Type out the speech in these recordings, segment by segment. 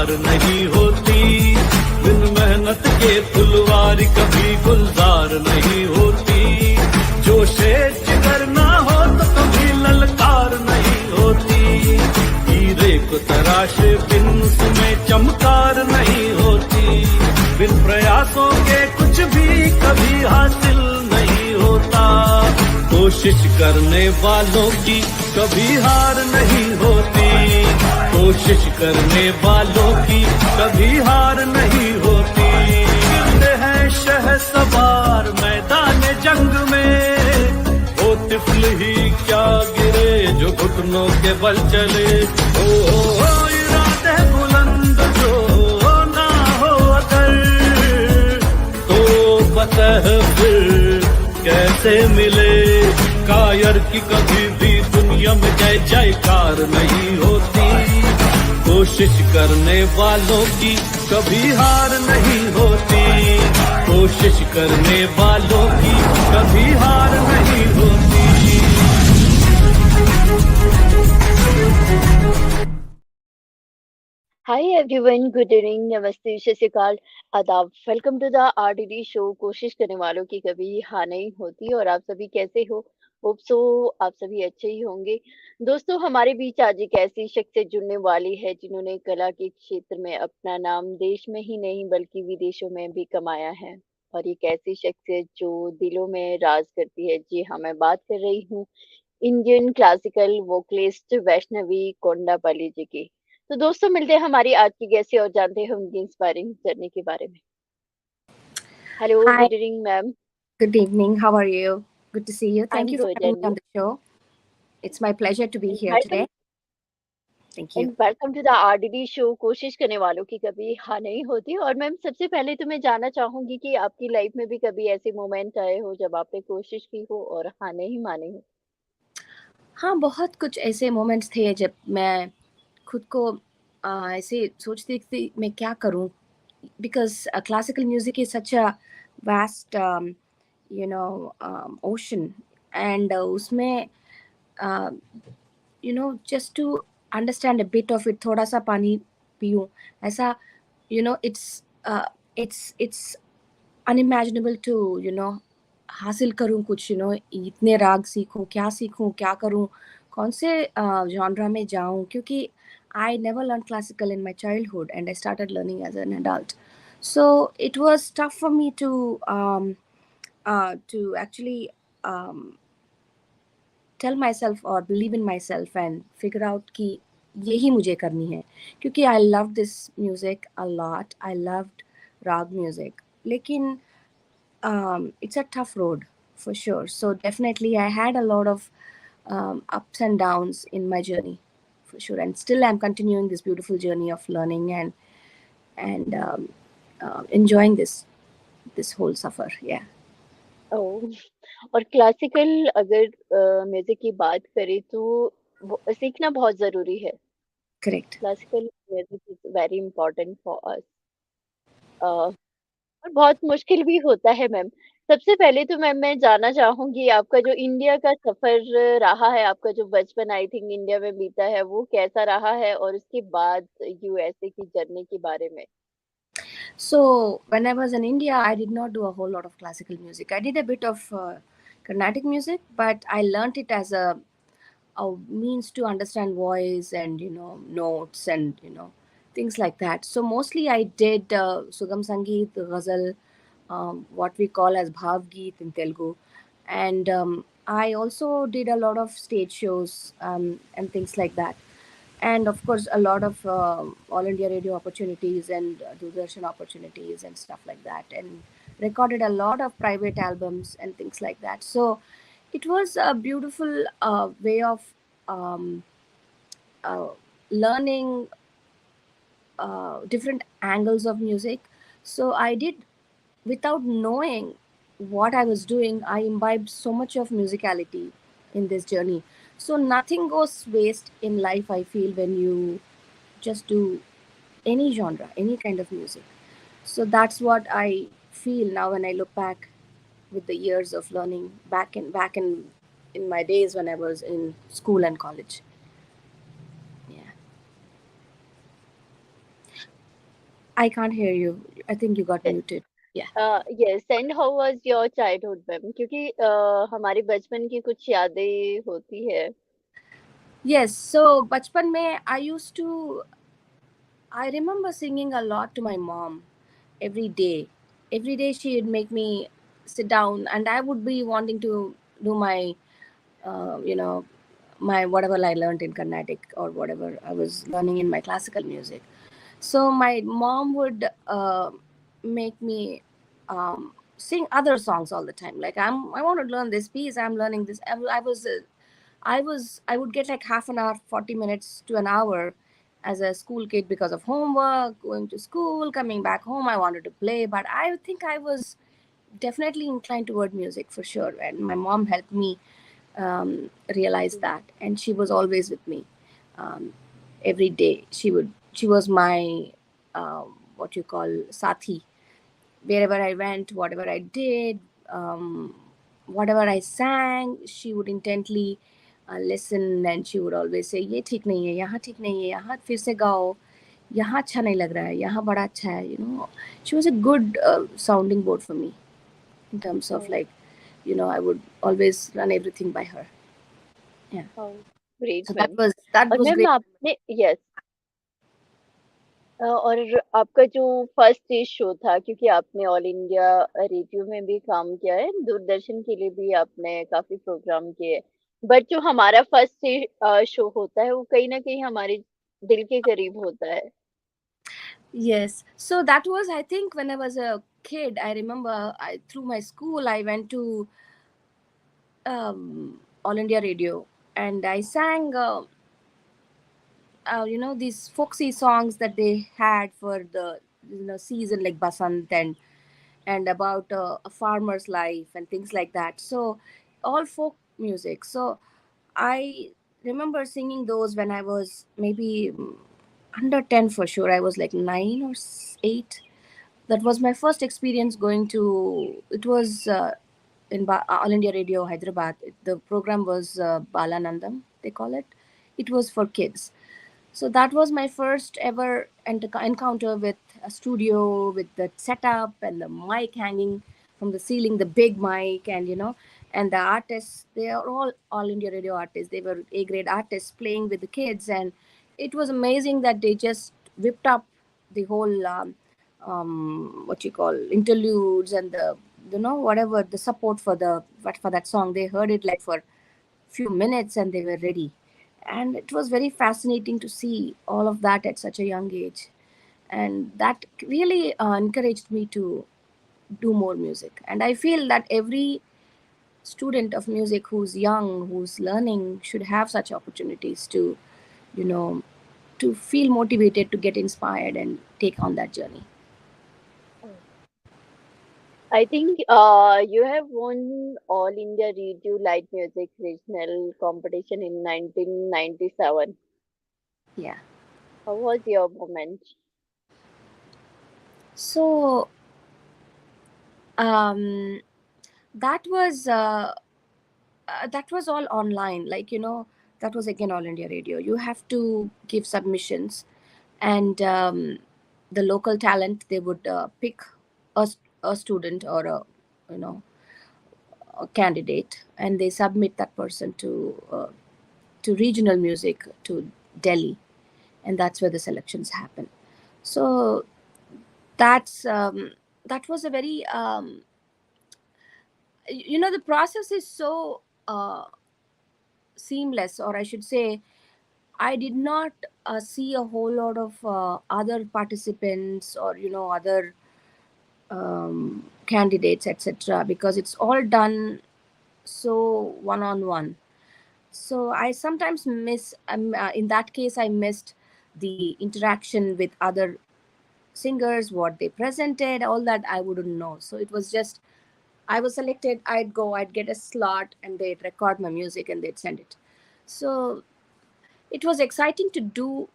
हार नहीं होती, बिन मेहनत के फुलवारी कभी गुलजार नहीं होती। जो शेर जिगर ना हो तो कभी ललकार नहीं होती, हीरे को तराशे बिन उसमें चमकार नहीं होती। बिन प्रयासों के कुछ भी कभी हासिल नहीं होता, कोशिश करने वालों की कभी हार नहीं होती, कोशिश करने वालों की कभी हार नहीं होती। गिरते हैं शहसवार मैदान जंग में, वो तिफल ही क्या गिरे जो घुटनों के बल चले। ओ इरादे बुलंद जो ना हो अगर, तो फतह फिर कैसे मिले। कायर की कभी भी दुनिया में जय जयकार नहीं होती, कोशिश करने वालों की कभी हार नहीं होती, कोशिश करने वालों की कभी हार नहीं होती। Hi everyone, good evening, नमस्ते, सत श्री अकाल, आदाब। Welcome to the RDD show. कोशिश करने वालों की कभी हार नहीं होती। और आप सभी कैसे हो? होप सो आप सभी अच्छे ही होंगे। दोस्तों, हमारे बीच आज एक ऐसी शख्सियत जुड़ने वाली है जिन्होंने कला के क्षेत्र में अपना नाम देश में ही नहीं बल्कि विदेशों में भी कमाया है। और एक ऐसी शख्सियत जो दिलों में राज करती है। जी हाँ, मैं बात कर रही हूँ Indian classical vocalist Vaishnavi Kondapalli ji की। तो दोस्तों, मिलते हैं हमारी आज की गेस्ट से और जानते हैं उनकी इंस्पायरिंग जर्नी के बारे में। Hello, Hi, good evening ma'am. good evening. How are you? Good to see you. Thank I'm you for good, having and me on you? the show. It's my pleasure to be And here welcome today. Thank you. And welcome to the RDD show. कोशिश करने वालों की कभी हार नहीं होती। और ma'am, सबसे पहले तो मैं जानना चाहूंगी कि आपकी लाइफ में भी कभी ऐसे मोमेंट आए हो जब आपने कोशिश की हो और हार नहीं मानी हो? हाँ, बहुत कुछ ऐसे मोमेंट्स थे जब मैं खुद को ऐसे सोचती थी मैं क्या करूँ, because classical music is such a vast ocean, and उसमें uh, just to understand a bit of it, थोड़ा सा पानी पीऊँ ऐसा, it's unimaginable to हासिल करूँ कुछ, इतने राग सीखूँ, क्या करूँ, कौन से जॉनरा में जाऊँ, क्योंकि I never learned classical in my childhood and I started learning as an adult. So it was tough for me to actually tell myself or believe in myself and figure out कि यही मुझे करनी है, क्योंकि I loved this music a lot. I loved rag music, लेकिन it's a tough road for sure. So definitely I had a lot of ups and downs in my journey for sure, and still I'm continuing this beautiful journey of learning and enjoying this whole suffer. Yeah. ओह! और classical अगर music की बात करें तो सीखना बहुत जरूरी है। Correct. Classical music is very important for us. और बहुत मुश्किल भी होता है मैम। सबसे पहले तो मैम मैं जानना चाहूँगी आपका जो इंडिया का सफ़र रहा है, आपका जो बचपन आई थिंक इंडिया में बीता है, वो कैसा रहा है? और उसके बाद यूएसए की जर्नी के बारे में? So when I was in India, I did not do a whole lot of classical music. I did a bit of Carnatic music, but I learnt it as a means to understand voice and notes and things like that. So mostly I did Sugam Sangeet, Ghazal, what we call as Bhav Geet in Telugu, and I also did a lot of stage shows and things like that. And of course a lot of all India radio opportunities and Doordarshan opportunities and stuff like that, and recorded a lot of private albums and things like that. So it was a beautiful way of um, learning different angles of music. So I did, without knowing what I was doing, I imbibed so much of musicality in this journey. So nothing goes waste in life, I feel, when you just do any genre, any kind of music. So that's what I feel now when I look back with the years of learning back in my days when I was in school and college. Yeah. I can't hear you. I think you got Yes. muted. Yeah. Yes, and how was your childhood, ma'am? क्योंकि हमारे बचपन की कुछ यादें होती है. Yes. So बचपन में I remember singing a lot to my mom every day. Every day she would make me sit down, and I would be wanting to do my, you know, my whatever I learned in Carnatic or whatever I was learning in my classical music. So my mom would make me sing other songs all the time. Like I want to learn this piece. I'm learning this. I would get like half an hour, 40 minutes to an hour as a school kid because of homework, going to school, coming back home. I wanted to play, but I think I was definitely inclined toward music for sure. And my mom helped me realize that, and she was always with me every day. She was my what you call sathi. Wherever I went, whatever I did, whatever I sang, she would intently listen, and she would always say, "ये ठीक नहीं है, यहाँ ठीक नहीं है, यहाँ फिर से गाओ, यहाँ अच्छा नहीं लग रहा है, यहाँ बड़ा अच्छा है." She was a good sounding board for me in terms of Oh, like, I would always run everything by her. Yeah. oh, great, So that ma'am. was that और was मैम great. आपने, yes, और आपका जो first stage show था, क्योंकि आपने all India radio में भी काम किया है, दूरदर्शन के लिए भी आपने काफी प्रोग्राम किए, बट जो हमारा फर्स्ट स्टेज शो होता है वो कहीं ना कहीं हमारे दिल के करीब होता है. Yes. So that was, I think, when I was a kid. I remember through my school, I went to All India Radio, and I sang, these folksy songs that they had for the season, like Basant and about a farmer's life and things like that. So all folk music. So I remember singing those when I was maybe under 10 for sure. I was like 9 or 8. That was my first experience going to, it was in All India Radio, Hyderabad. The program was Balanandam, they call it. It was for kids. So that was my first ever encounter with a studio, with the setup and the mic hanging from the ceiling, the big mic, and and the artists. They are all India Radio artists. They were A grade artists playing with the kids, and it was amazing that they just whipped up the whole what you call interludes and the whatever the support for the what for that song. They heard it like for few minutes and they were ready, and it was very fascinating to see all of that at such a young age, and that really encouraged me to do more music. And I feel that every student of music who's young, who's learning, should have such opportunities to you know to feel motivated, to get inspired and take on that journey. I think you have won All India Radio Light Music Regional Competition in 1997. Yeah. How was your moment? So um that was all online, like that was again All India Radio. You have to give submissions, and the local talent, they would pick a student or you know a candidate, and they submit that person to regional music, to Delhi, and that's where the selections happen. So that was a very the process is so seamless, or I should say, I did not see a whole lot of other participants, or other candidates, etc., because it's all done so one on one. So I sometimes miss, in that case, I missed the interaction with other singers, what they presented, all that I wouldn't know. So it was just, I was selected, I'd go, I'd get a slot, and they'd record my music and they'd send it. So it was exciting to do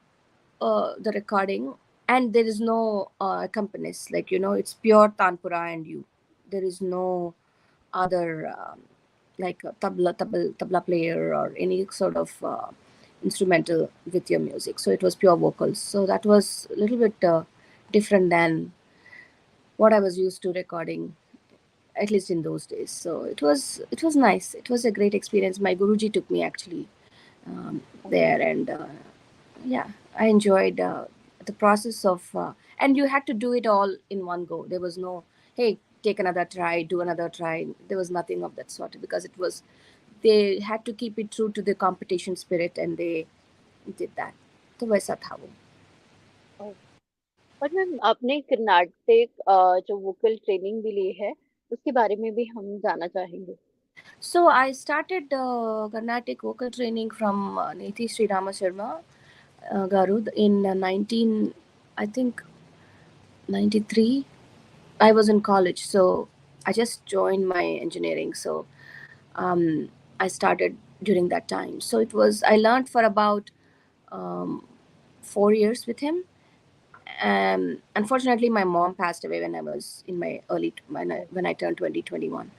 the recording, and there is no accompanist, like it's pure tanpura and you. There is no other like a tabla player or any sort of instrumental with your music. So it was pure vocals. So that was a little bit different than what I was used to recording, at least in those days. So it was nice. It was a great experience. My Guruji took me actually there, and yeah, I enjoyed the process of, and you had to do it all in one go. There was no, hey, take another try, do another try. There was nothing of that sort, because it was, they had to keep it true to the competition spirit, and they did that. तो वैसा था वो. ओह! और ma'am आपने Carnatic जो vocal training भी ली है, उसके बारे में भी हम जानना चाहेंगे। So I started Carnatic vocal training from Nethi Sri Rama Sharma Garud in 19, I think 93. I was in college, so I just joined my engineering. So um, I started during that time. So it was, I learned for about um, 4 years with him. Unfortunately, my mom passed away when I was in my when I turned 2021.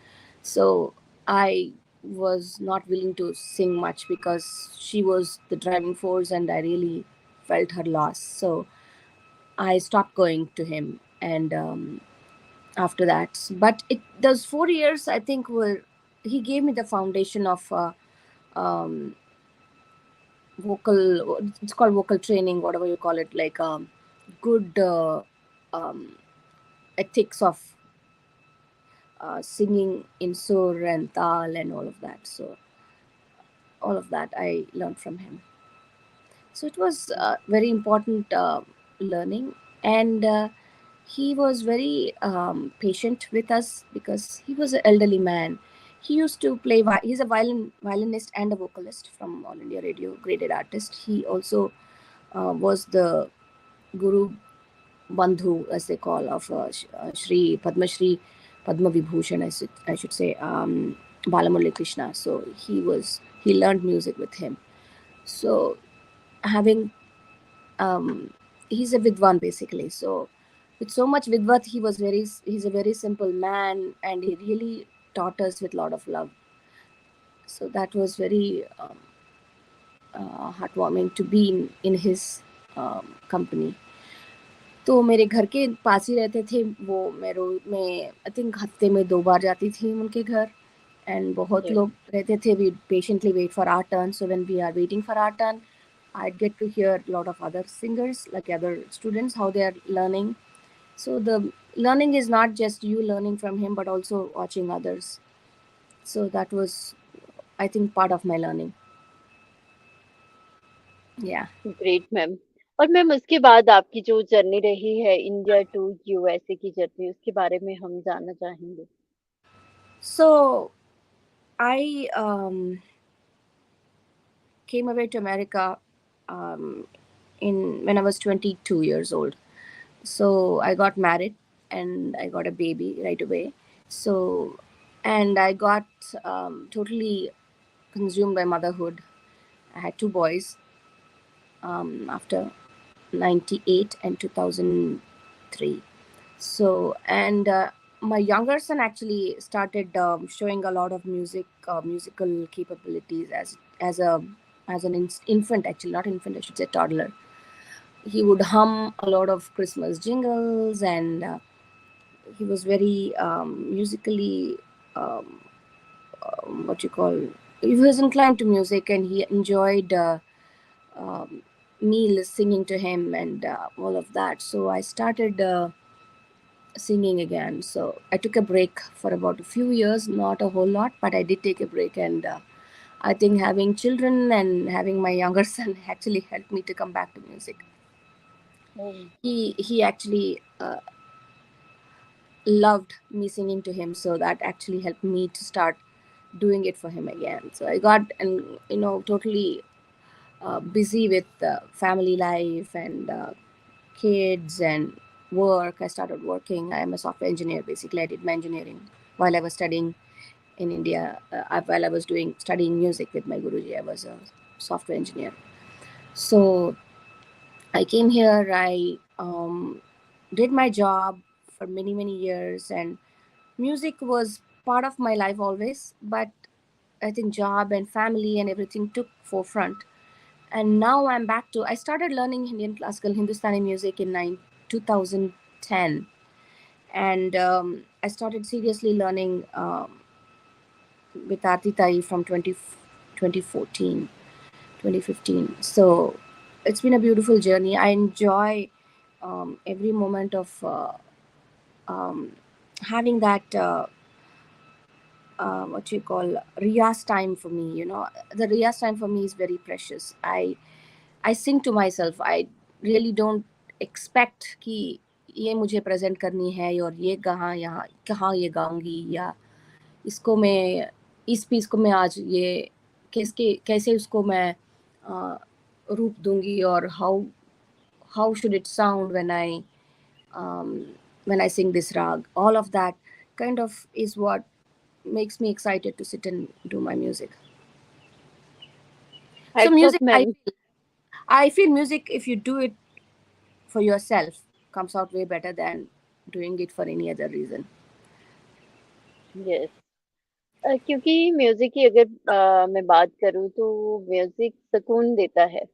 So I was not willing to sing much, because she was the driving force, and I really felt her loss. So I stopped going to him, and after that, but those 4 years, I think, were, he gave me the foundation of um, vocal, it's called vocal training, whatever you call it, like good um, ethics of singing in sur and tal and all of that. So all of that I learned from him. So it was very important learning, and he was very patient with us, because he was an elderly man. He used to play. He's a violinist and a vocalist from All India Radio, graded artist. He also was the Guru Bandhu, as they call, of Shri Padma Shri Padma Vibhushan, I should say, Balamurali Krishna. So he learned music with him. So having he's a vidwan basically. So with so much vidvat, he's a very simple man, and he really taught us with a lot of love. So that was very heartwarming to be in his company. तो मेरे घर के पास ही रहते थे वो. मैं I think हफ्ते में 2 बार जाती थी उनके घर, एंड बहुत जी। लोग रहते थे. We patiently wait for our turn. So when we are waiting for our turn, I'd get to hear a lot of other singers, like other students, how they are learning. So the learning is not just you learning from him, but also watching others. So that was, I think, part of my learning. Yeah. Great ma'am. और ma'am उसके बाद आपकी जो journey रही है India to USA की journey, उसके बारे में हम जानना चाहेंगे। So I came away to America um, when I was 22 years old. So I got married, and I got a baby right away. So, and I got totally consumed by motherhood. I had 2 boys after 98 and 2003. So, and my younger son actually started showing a lot of musical capabilities as an infant, actually not infant, I should say toddler. He would hum a lot of Christmas jingles, and he was very musically what you call, he was inclined to music, and he enjoyed um, me singing to him, and all of that. So I started singing again. So I took a break for about a few years, not a whole lot, but I did take a break. And I think having children and having my younger son actually helped me to come back to music. He actually loved me singing to him, so that actually helped me to start doing it for him again. So I got, and totally busy with family life and kids and work. I started working. I am a software engineer. Basically, I did my engineering while I was studying in India. While I was studying music with my Guruji, I was a software engineer. So I came here. I did my job for many, many years, and music was part of my life always. But I think job and family and everything took forefront. And now I'm back to, I started learning Indian classical Hindustani music in 2010, and I started seriously learning with Atitai from 2014, 2015. So it's been a beautiful journey. I enjoy every moment of um, having that what you call Riya's time for me. The Riya's time for me is very precious. I sing to myself. I really don't expect कि ये मुझे present करनी है और ये कहाँ ये गाऊंगी, या इसको मैं इस पीस को मैं आज ये कैसे उसको मैं रूप दूंगी, और how should it sound um, when I sing this rag. All of that kind of is what makes me excited to sit and do my music. So Hats off, music, ma'am. I feel music, if you do it for yourself, comes out way better than doing it for any other reason. Yes. क्योंकि music की अगर मैं बात करूँ तो music सुकून देता है.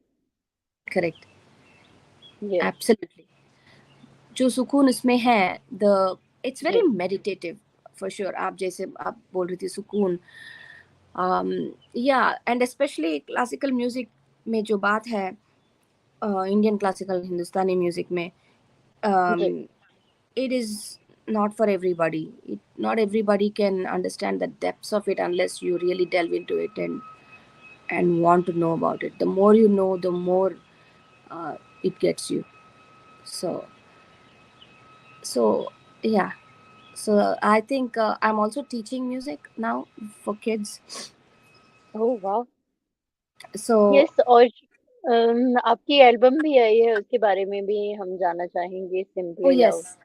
Correct. Yes. Absolutely. जो सुकून इसमें है, it's very ji. meditative for sure. आप जैसे आप बोल रही थी सुकून, yeah, and especially classical music में जो बात है, Indian classical हिंदुस्तानी music में, जी. it is not for everybody. Not everybody can understand the depths of it unless you really delve into it and want to know about it. The more you know, the more it gets you. So yeah. So I think I'm also teaching music now for kids. ओह वाह. So yes. और आपकी album भी आई है, उसके बारे में भी हम जानना चाहेंगे. oh simply love. yes,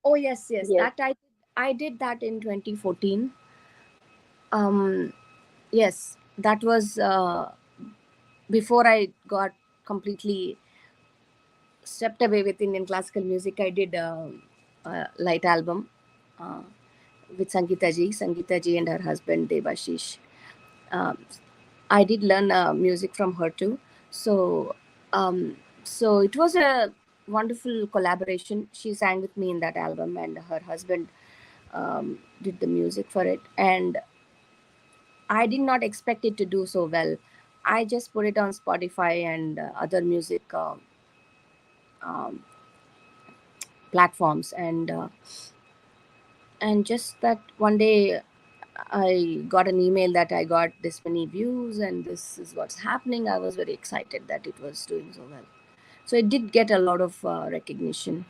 oh yes, yes. that I did that in 2014. Yes, that was before I got completely stepped away with Indian classical music. I did a light album uh, with Sangeeta ji and her husband Devashish. Um, I did learn music from her too. So, so it was a wonderful collaboration. She sang with me in that album, and her husband did the music for it. And I did not expect it to do so well. I just put it on Spotify and other music um, platforms, and just that one day I got an email that I got this many views and this is what's happening. I was very excited that it was doing so well. So it did get a lot of recognition,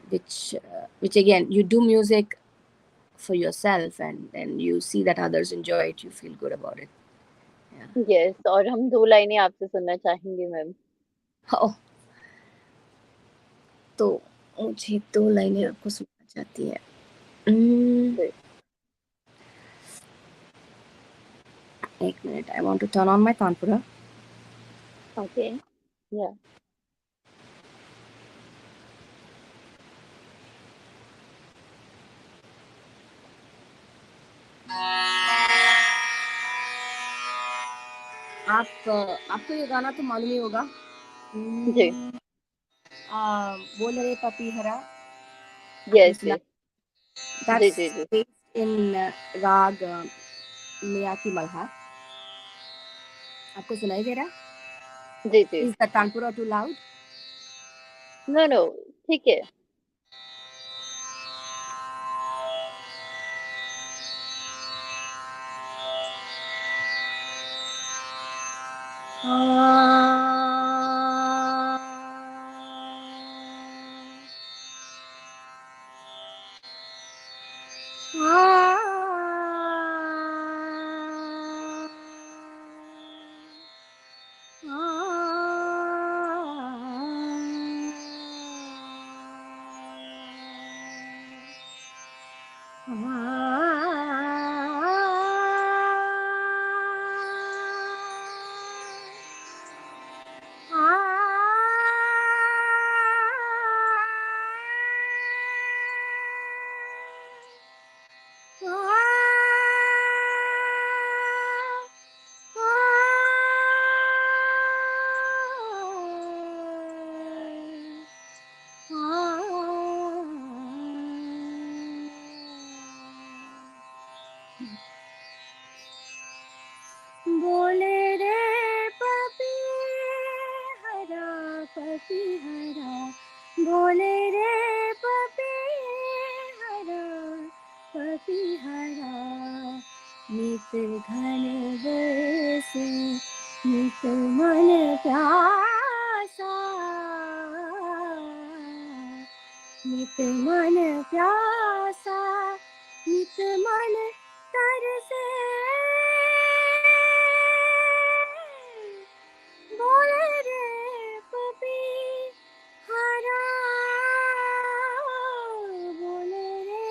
which again, you do music for yourself, and you see that others enjoy it, you feel good about it. Yeah. Yes. और हम 2 लाइनें आपसे सुनना चाहेंगे ma'am. Oh, तो मुझे 2 लाइनें जी. आपको सुनाना चाहती है. Mm, जी. एक minute, I want to turn on my Tanpura. Okay. या. आपको ये गाना तो मालूम ही होगा. जी. बोल रे पपी हरा. आपने यस. सुना? यस. जी. That's जी. जी. based in राग मियाकी मल्हार. आपको सुनाई दे रहा? जी. जी. Is the Tanpura too loud? No, no. ठीक है. पपीहरा नित घन बरसे नित मन प्यासा नित मन प्यासा नित मन तरसे बोले रे पपीहरा बोले रे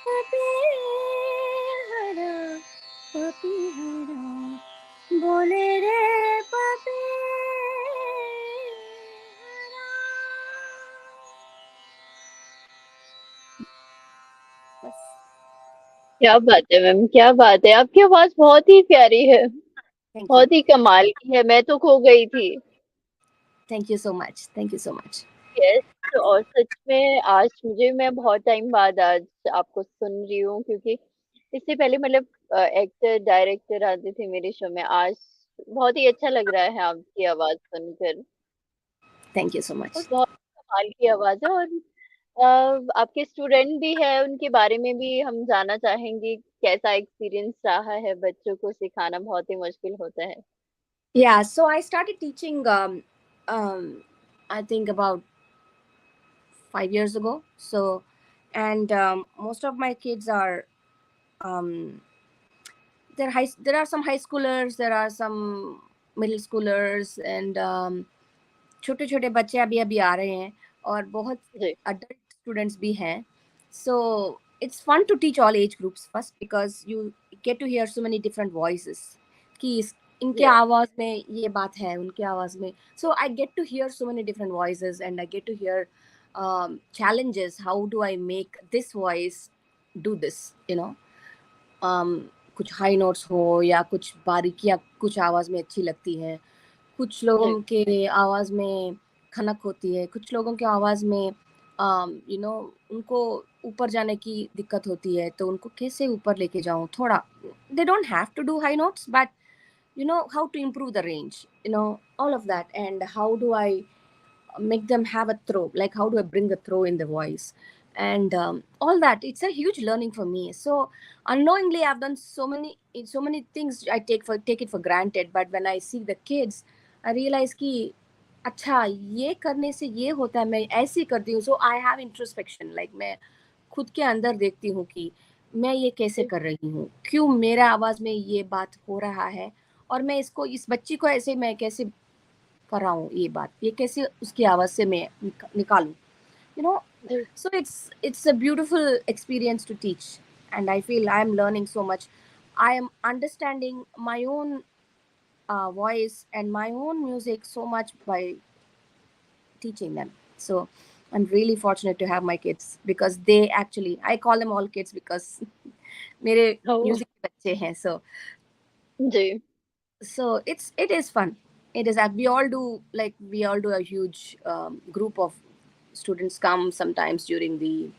पपीहरा पपीहरा बोले रे पपीहरा। बस। क्या बात है मैम, क्या बात है, आपकी आवाज बहुत ही प्यारी है, थैंक यू, बहुत ही कमाल की है, मैं तो खो गई थी। Thank you so much, thank you so much. Yes, और सच में आज मैं बहुत टाइम बाद आज आपको सुन रही हूँ, क्योंकि इससे पहले मतलब एक्टर डायरेक्टर आते थे मेरे शो में। आज बहुत ही अच्छा लग रहा है आपकी आवाज सुनकर, थैंक यू सो और मच। बहुत कमाल की आवाज है। और आपके स्टूडेंट भी है, उनके बारे में भी हम जानना चाहेंगे, कैसा एक्सपीरियंस रहा है? बच्चों को सिखाना बहुत ही मुश्किल होता है। Yeah, so I started teaching, I think about 5 years ago. So, and most of my kids are, um, there are some high schoolers, there are some middle schoolers, and छोटे छोटे बच्चे अभी अभी आ रहे हैं, और बहुत जी। adult students भी हैं. So it's fun to teach all age groups first, because you get to hear so many different voices. कि इनके यस। आवाज में ये बात है, उनके आवाज में. So I get to hear so many different voices, and I get to hear challenges. How do I make this voice do this? कुछ हाई नोट्स हो, या कुछ बारीकियाँ कुछ आवाज में अच्छी लगती हैं. कुछ जी। लोगों के आवाज में खनक होती है, कुछ लोगों के आवाज में उनको ऊपर जाने की दिक्कत होती है, तो उनको कैसे ऊपर लेके जाऊं थोड़ा. They don't have to do high notes, but how to improve the range, all of that. And how do I make them have a throw, like how do I bring a throw in the voice, and all that. It's a huge learning for me. So unknowingly I've done so many things. I take it for granted, but when I see the kids, I realize कि अच्छा ये करने से ये होता है, मैं ऐसे करती हूँ. सो आई हैव इंट्रोस्पेक्शन, लाइक मैं खुद के अंदर देखती हूँ कि मैं ये कैसे कर रही हूँ, क्यों मेरा आवाज में ये बात हो रहा है, और मैं इसको इस बच्ची को ऐसे मैं कैसे कर रहा हूँ, ये बात ये कैसे उसकी आवाज से मैं निकालूं. you know ji. so it's a beautiful experience to teach, and I feel I am learning so much. I am understanding my own voice and my own music so much by teaching them. So I'm really fortunate to have my kids, because they actually, I call them all kids because मेरे ओह! music के बच्चे हैं. जी। So it is fun. It is that we all do a huge group of students come sometimes during the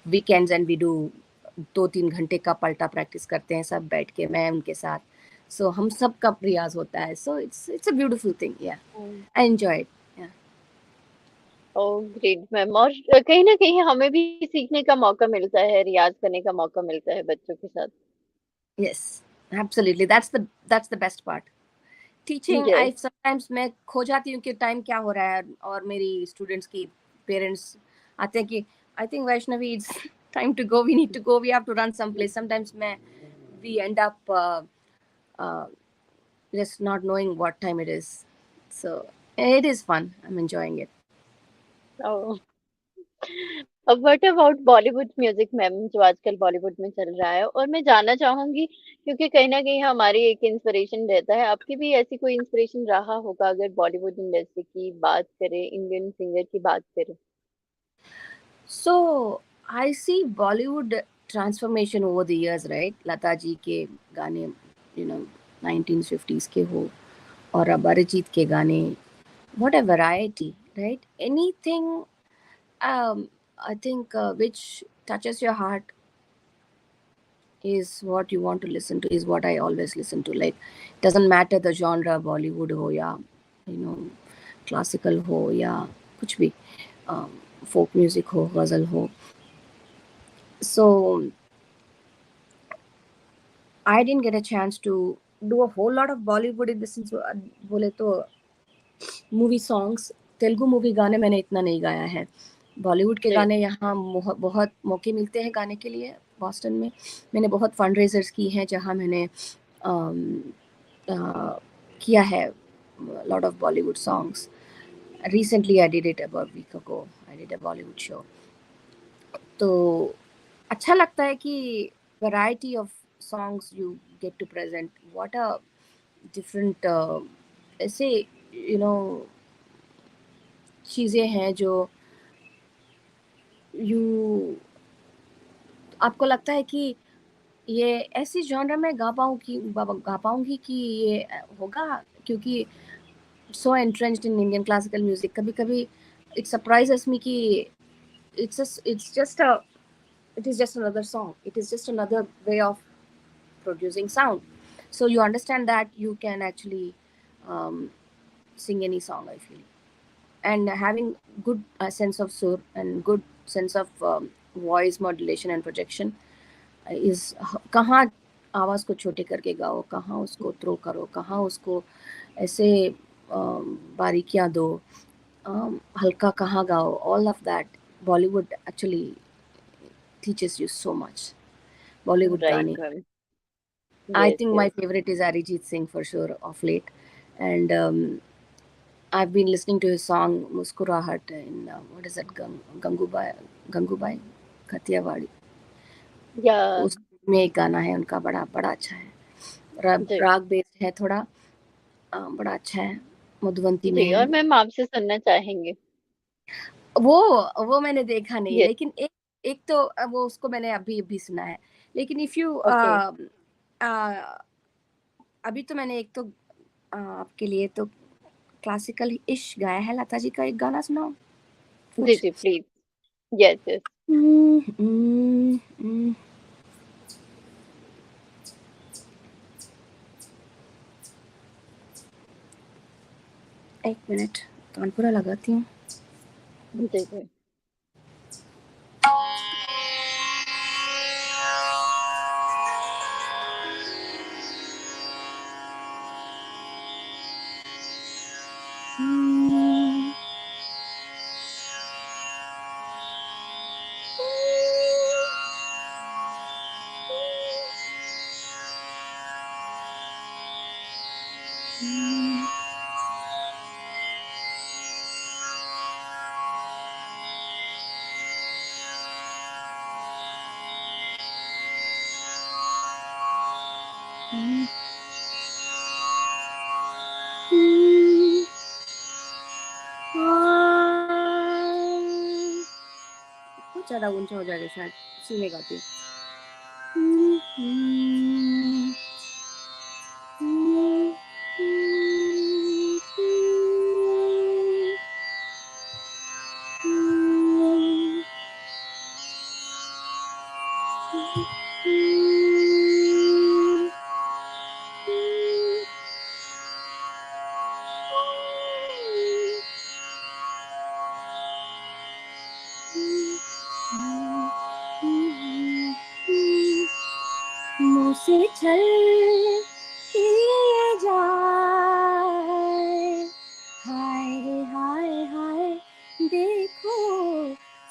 weekends, and we do 2-3 घंटे का पलटा practice करते हैं सब बैठ के, मैं उनके साथ. So हम सब का रियाज होता है. So it's a beautiful thing. Yeah, hmm. I enjoy it. Yeah. Oh great ma'am, और कहीं न कहीं हमें भी सीखने का मौका मिलता है, रियाज़ करने का मौका मिलता है बच्चों के साथ। Yes, absolutely. That's the best part. Teaching, yes. I sometimes मैं खो जाती हूँ कि टाइम क्या हो रहा है, और मेरी स्टूडेंट्स की पेरेंट्स आते हैं कि I think Vaishnavi, it's time to go. We need to go. We have to run someplace. Sometimes we end up uh, just not knowing what time it is. So it is fun. I'm enjoying it. ओह! अब what about Bollywood music ma'am, जो आजकल बॉलीवुड में चल रहा है? और मैं जानना चाहूंगी, क्योंकि कहीं ना कहीं हमारी एक इंस्पिरेशन रहता है, आपकी भी ऐसी कोई इंस्पिरेशन रहा होगा अगर बॉलीवुड इंडस्ट्री की बात करें, इंडियन सिंगर की बात करें? So I see Bollywood transformation over the years, right? Lata ji के गाने, 1950s के हो, और अब अरिजीत के गाने. What a variety, right? Anything, I think, which touches your heart is what you want to listen to, is what I always listen to. Like, doesn't matter the genre, Bollywood ho ya, classical ho ya kuch bhi, folk music ho, ghazal ho. So I didn't get a chance to do a whole lot of Bollywood in the sense बोले तो movie songs, Telugu movie गाने मैंने इतना नहीं गाया है। बॉलीवुड के जी, गाने यहाँ बहुत मौके मिलते हैं गाने के लिए बॉस्टन में। मैंने बहुत फंड रेजर्स की हैं जहाँ मैंने किया है lot of Bollywood songs. Recently I did it about week ago, I did a Bollywood show. तो अच्छा लगता है कि variety of songs you get to present, what a different ऐसे यू नो चीज़ें हैं जो यू आपको लगता है कि ये ऐसी जॉनर में गा पाऊंगी कि ये होगा, क्योंकि so entrenched in Indian classical music. कभी कभी इट सरप्राइजेस मी कि it's just a it is just another song, it is just another way of producing sound. So you understand that you can actually um, sing any song, I feel. And having good sense of sur and good sense of voice modulation and projection is कहाँ आवाज़ को छोटे करके गाओ, कहाँ उसको throw करो, कहाँ उसको ऐसे बारीकियाँ दो, हल्का कहाँ गाओ, all of that Bollywood actually teaches you so much. Bollywood right, गाने, right, I yes, think my yes, favorite is Arijit Singh for sure of late, and I've been listening to his song "Muskurahat" in what is that, Gangubai Kathiawadi. या उसमें एक गाना है उनका, बड़ा बड़ा अच्छा है, जी, राग बेस्ड है थोड़ा, बड़ा अच्छा है, मधुवंती में जी, है और मैम आपसे सुनना चाहेंगे। वो मैंने देखा नहीं है, यस, लेकिन एक एक तो वो उसको मैंने अभी अभी सुना है। लेकिन इफ यू ओके, अभी तो मैंने एक तो आपके लिए तो क्लासिकल इश गाया है, लता जी का एक गाना सुनाओ जी, कुछ। जी, प्लीज़, यस, यस, हम्म, हम्म, हम्म, एक मिनट, कान पूरा लगाती हूँ। जी, जी, हम्म, बहुत ज्यादा ऊंचा हो जाएगा शायद, इसी में गाती हूँ। मुँह से छल किए जाए, हाय रे हाय हाय, देखो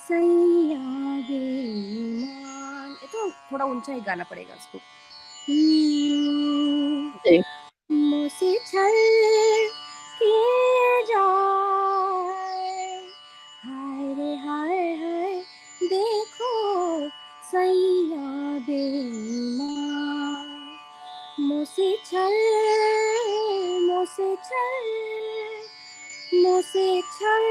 सैया बेईमान। ये तो थोड़ा ऊंचा ही गाना पड़ेगा उसको। जी, मुँह से छल किए जाए, हाय रे हाय हाय, देखो सैया बेईमान। मुँह से छल, मुँह से छल, मुँह से छल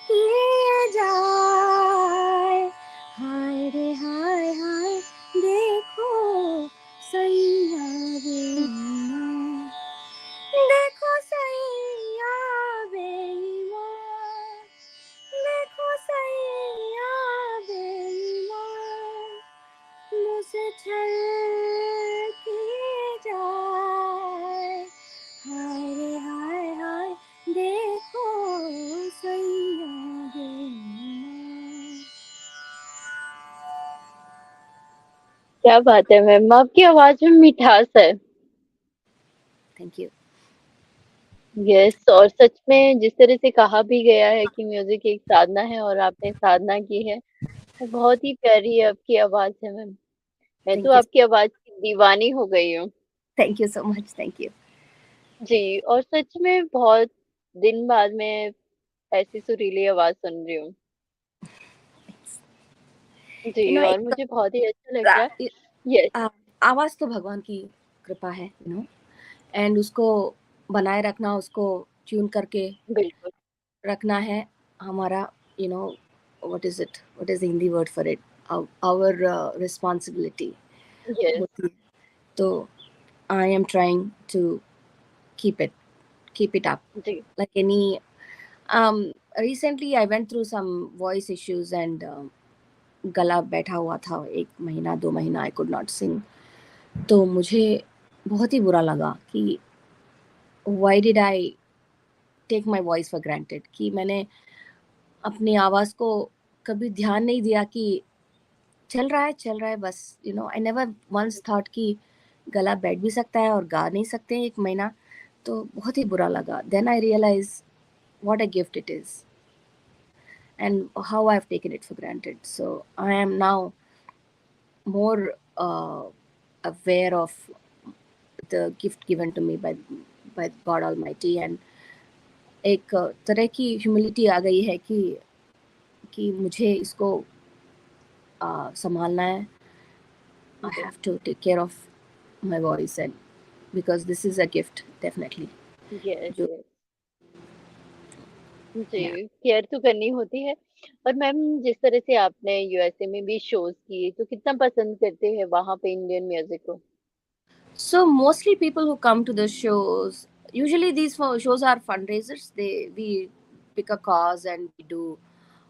किए जाए, हाय रे हाय हाय, देखो सैया बेईमान, देखो सैया बेईमान, देखो सैया बेईमान। मुझसे छल किए जाए, हाय रे हाय हाय, देखो सैया क्या बात है मैम, आपकी आवाज में मिठास है। Thank you. यस, और सच में जिस तरह से कहा भी गया है कि म्यूजिक एक साधना है और आपने साधना की है, और बहुत ही प्यारी आपकी आवाज है मैम। मैं तो थैंक यू। आपकी आवाज की दीवानी हो गई हूँ। Thank you so much. Thank you. जी, और सच में बहुत दिन बाद मैं ऐसी सुरीली आवाज सुन रही हूँ। जी, और एक मुझे बहुत ही अच्छा लग रहा है। आ- यस, आ- आवाज तो भगवान की कृपा है, एंड उसको बनाए रखना, उसको ट्यून करके बिल्कुल। रखना है हमारा, you know what is the Hindi word for it, our responsibility yes, होती है। तो I am trying to keep it keep it up जी, like any um recently I went through some voice issues and गला बैठा हुआ था, 1 महीना 2 महीना आई कुड नॉट सिंग। तो मुझे बहुत ही बुरा लगा कि why did I take my voice for granted, कि मैंने अपनी आवाज़ को कभी ध्यान नहीं दिया कि चल रहा है बस, आई नेवर वंस थॉट कि गला बैठ भी सकता है और गा नहीं सकते हैं 1 महीना। तो बहुत ही बुरा लगा। Then I realize what a gift it is and how I've taken it for granted. So I am now more aware of the gift given to me by God Almighty, and एक तरह की humility आ गई है कि मुझे इसको संभालना है। I जी, have to take care of my voice, and because this is a gift definitely yes, जो यस। yeah. जी, केयर तो करनी होती है। और मैम, जिस तरह से आपने यूएसए में भी शोज़ किए, तो कितना पसंद करते हैं वहाँ पे इंडियन म्यूज़िक को? So mostly people who come to the shows, usually these shows are fundraisers. We pick a cause and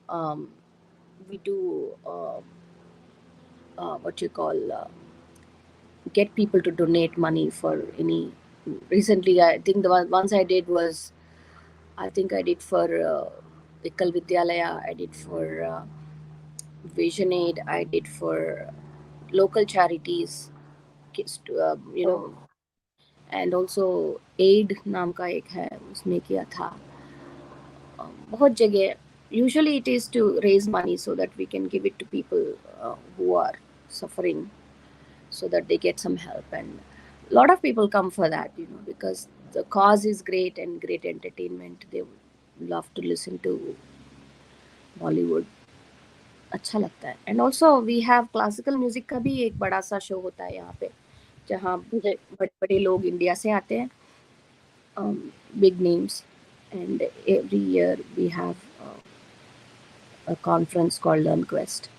um, we do what you call get people to donate money for any. Recently, I think the ones I did was, I think I did for Vikal Vidyalaya, I did for Vision Aid, I did for local charities, kids to, oh! And also aid नाम का एक है, उसमें किया था। बहुत जगह usually it is to raise money so that we can give it to people who are suffering, so that they get some help, and a lot of people come for that, because the cause is great and great entertainment. They would love to listen to Bollywood, अच्छा लगता है। And also we have classical music का भी एक बड़ा सा show होता है यहाँ पे, जहाँ जी, बड़े बड़े लोग इंडिया से आते हैं, big names, and every year we have a conference called Learn Quest.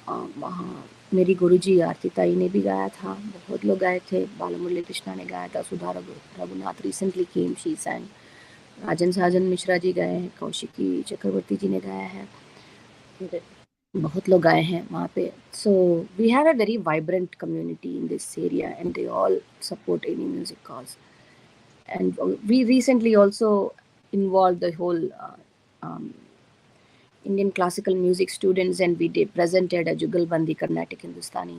वहाँ मेरी गुरुजी आरती ताई ने भी गाया था, बहुत लोग गाए थे, बाला मुरली कृष्णा ने गाया था, Sudha Raghunath recently came, she sang, Rajan Sajan Mishra ji गाए हैं, कौशिकी चक्रवर्ती जी ने गाया है, जी, बहुत लोग आए हैं वहाँ पे। So we have a very vibrant community in this area and they all support any music cause. And we recently also involved the whole um, Indian classical music students, and we did presented a Jugalbandi Carnatic Hindustani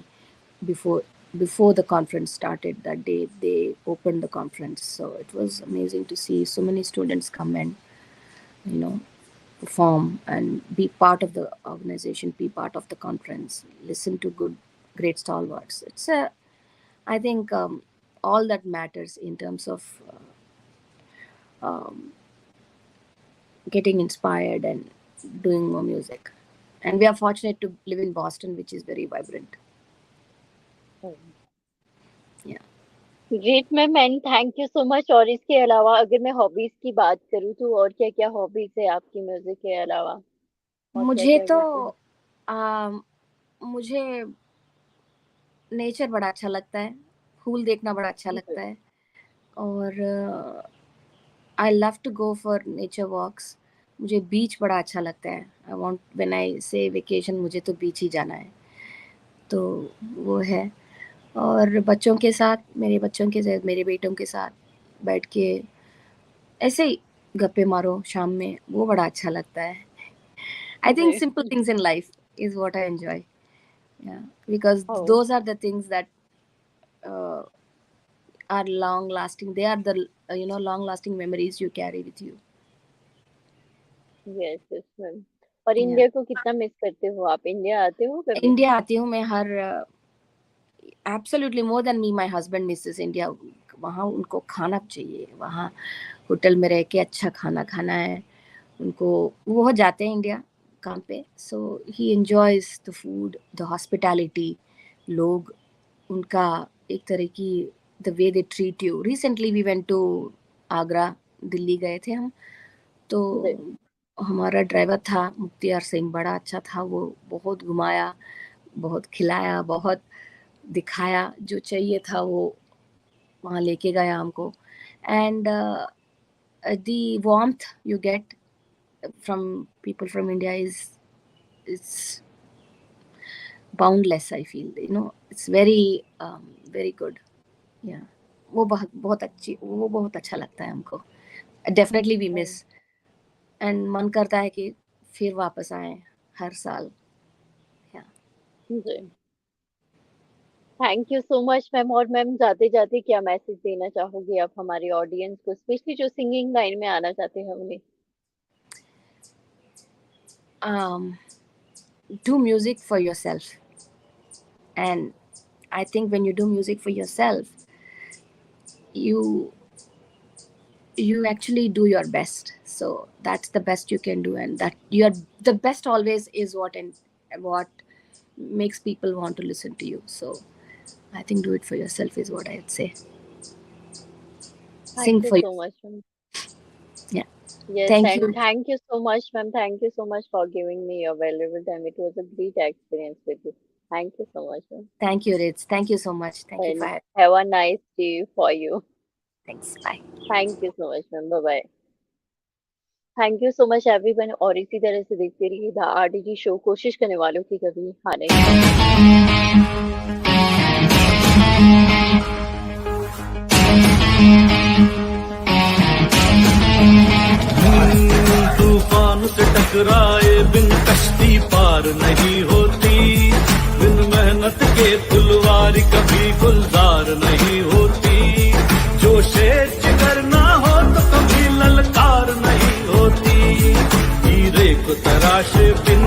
before before the conference started. That day they opened the conference, so it was amazing to see so many students come and you know perform and be part of the organization, be part of the conference, listen to great stalwarts. It's a, I think, all that matters in terms of um, getting inspired and doing more music. And we are fortunate to live in Boston, which is very vibrant. Oh! Yeah. Great ma'am, and thank you so much. और इसके अलावा अगर मैं hobbies की बात करूँ, तो और क्या-क्या हॉबीज़ है आपकी म्यूज़िक के अलावा? और मुझे क्या-क्या तो करते हैं? um, मुझे नेचर बड़ा अच्छा लगता है, फूल देखना बड़ा अच्छा जी, लगता है, और I love to go for nature walks. मुझे बीच बड़ा अच्छा लगता है। आई वांट, व्हेन आई से वेकेशन, मुझे तो बीच ही जाना है, तो वो है। और बच्चों के साथ, मेरे बच्चों के साथ, मेरे बेटों के साथ बैठ के ऐसे ही गप्पे मारो शाम में, वो बड़ा अच्छा लगता है। आई थिंक जी, simple things in life is what I enjoy, Yeah, because Oh, those are the things that uh, are long lasting. They are the long lasting memories you carry with you. Yes yes ma'am. और Yeah. India को कितना miss करते हो आप? India आते हो कभी? India आती हूँ मैं हर absolutely more than me my husband Mrs India. वहाँ उनको खाना चाहिए, वहाँ होटल में रह के अच्छा खाना खाना है उनको। वो जाते हैं इंडिया काम पे, so he enjoys the food, the hospitality, लोग उनका एक तरह की the way they treat you. Recently we went to Agra, Delhi गए थे हम, तो जी। हमारा ड्राइवर था मुख्तियार सिंह, बड़ा अच्छा था वो, बहुत घुमाया, बहुत खिलाया, बहुत दिखाया, जो चाहिए था वो वहाँ लेके गया हमको। And the warmth you get from people from India is boundless. I feel, it's very good. Yeah, वो बहुत अच्छा लगता है हमको। Definitely we miss, and मन करता है कि फिर वापस आए हर साल। Yeah. जी। Thank you so much ma'am. और मैम जाते जाते क्या मैसेज देना चाहोगे आप हमारे ऑडियंस को, स्पेशली जो सिंगिंग लाइन में आना चाहते हैं उन्हें? Do music for yourself, and I think when you do music for yourself, you actually do your best. So that's the best you can do, and that the best always is what makes people want to listen to you. So I think do it for yourself is what I'd say. Sing thank you for so you. Much ma'am. Yeah. Yes, Thank and you. thank you so much, ma'am. Thank you so much for giving me your valuable time. It was a great experience with you. Thank you so much, ma'am. Thank you, Ritz. Thank you so much. Thank you And for have a nice day for you. thanks. Bye. Thank you so much, ma'am. Bye bye. Thank you so much everyone. और इसी तरह से देखते रहिए the RDD show, कोशिश करने वालों की कभी हार नहीं। तूफान से टकराए बिन कश्ती पार नहीं होती, बिन मेहनत के फुलवारी कभी गुलजार नहीं होती, जोशे जिगर ना हो तो कभी ललकार नहीं होती, हीरे को तराशे बिन